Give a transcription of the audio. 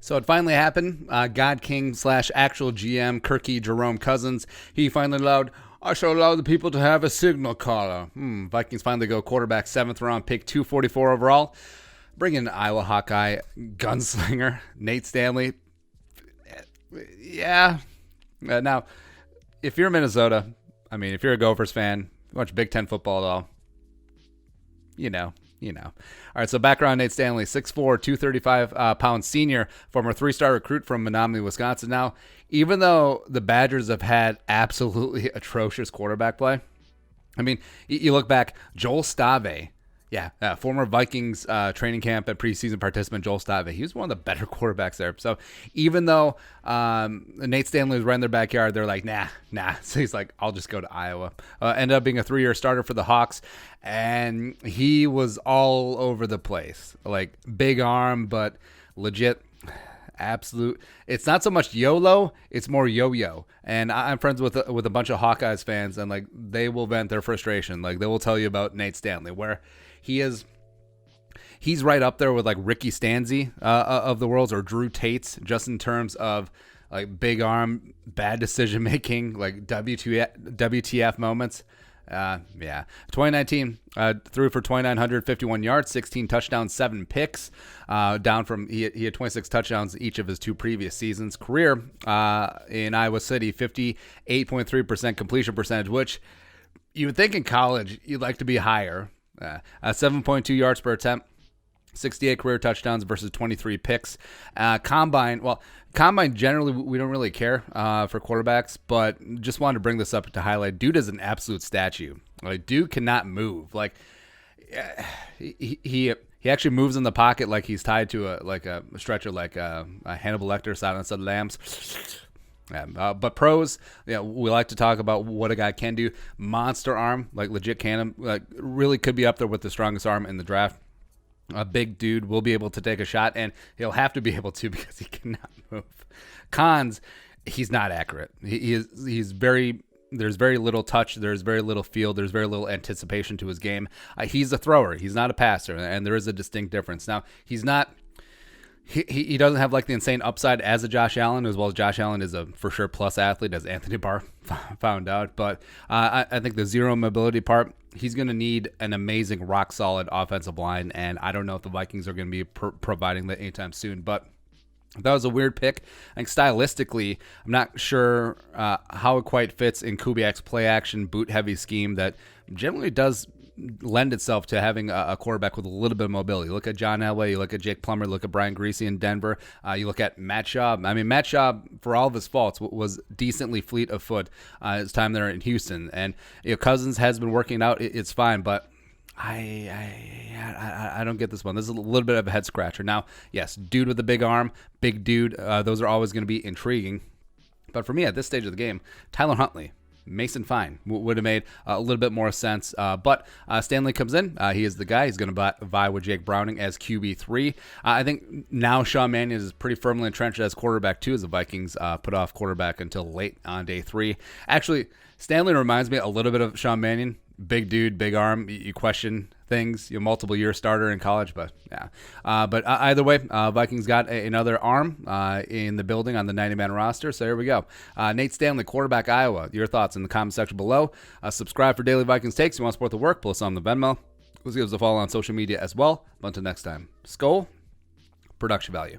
So it finally happened. God King / actual GM Kirky Jerome Cousins. He finally allowed, I shall allow the people to have a signal caller. Vikings finally go quarterback, 7th round pick, 244 overall. Bring in Iowa Hawkeye gunslinger Nate Stanley. Yeah. Now, if you're Minnesota, if you're a Gophers fan, you watch Big Ten football at all, you know. All right, so background, Nate Stanley, 6'4", 235-pound senior, former 3-star recruit from Menominee, Wisconsin. Now, even though the Badgers have had absolutely atrocious quarterback play, you look back, Joel Stave, former Vikings training camp and preseason participant Joel Stave, he was one of the better quarterbacks there. So even though Nate Stanley was right in their backyard, they're like, nah. So he's like, I'll just go to Iowa. Ended up being a 3-year starter for the Hawks, and he was all over the place. Like, big arm, but legit absolute. It's not so much YOLO, it's more yo-yo. And I'm friends with a bunch of Hawkeyes fans, and like they will vent their frustration. Like, they will tell you about Nate Stanley, where he's right up there with like Ricky Stanzi of the world, or Drew Tates, just in terms of like big arm, bad decision making, like WTF moments. 2019 threw for 2,951 yards, 16 touchdowns, 7 picks, down from he had 26 touchdowns each of his 2 previous seasons. Career in Iowa City, 58.3% completion percentage, which you would think in college you'd like to be higher. 7.2 yards per attempt, 68 career touchdowns versus 23 picks. Combine generally we don't really care for quarterbacks, but just wanted to bring this up to highlight. Dude is an absolute statue. Like, dude cannot move. Like, he actually moves in the pocket like he's tied to a stretcher, like a Hannibal Lecter, Silence of the Lambs. But pros, we like to talk about what a guy can do. Monster arm, like legit cannon, like really could be up there with the strongest arm in the draft. A big dude will be able to take a shot, and he'll have to be able to because he cannot move. Cons, he's not accurate. He's very. There's very little touch. There's very little feel. There's very little anticipation to his game. He's a thrower. He's not a passer, and there is a distinct difference. Now, he's not. He doesn't have like the insane upside as a Josh Allen, as well as Josh Allen is a for sure plus athlete, as Anthony Barr found out. But I think the zero mobility part, he's going to need an amazing rock solid offensive line, and I don't know if the Vikings are going to be providing that anytime soon. But that was a weird pick. I think stylistically, I'm not sure how it quite fits in Kubiak's play action boot heavy scheme that generally does lend itself to having a quarterback with a little bit of mobility. You look at John Elway, you look at Jake Plummer, look at Brian Greasy in Denver, you look at Matt Schaub. Matt Schaub, for all of his faults, was decently fleet of foot his time there in Houston. And Cousins has been working out. It's fine, but I don't get this one. This is a little bit of a head scratcher. Now, yes, dude with a big arm, big dude, those are always going to be intriguing. But for me, at this stage of the game, Tyler Huntley, Mason Fine would have made a little bit more sense. But Stanley comes in. He is the guy. He's going to vie with Jake Browning as QB3. I think now Sean Mannion is pretty firmly entrenched as quarterback, too, as the Vikings put off quarterback until late on day 3. Actually, Stanley reminds me a little bit of Sean Mannion. Big dude, big arm. You question things. You're a multiple-year starter in college, but yeah. But either way, Vikings got another arm in the building on the 90-man roster. So here we go. Nate Stanley, quarterback, Iowa. Your thoughts in the comment section below. Subscribe for daily Vikings takes. If you want to support the work, pull us on the Venmo. Please give us a follow on social media as well. But until next time, Skol, production value.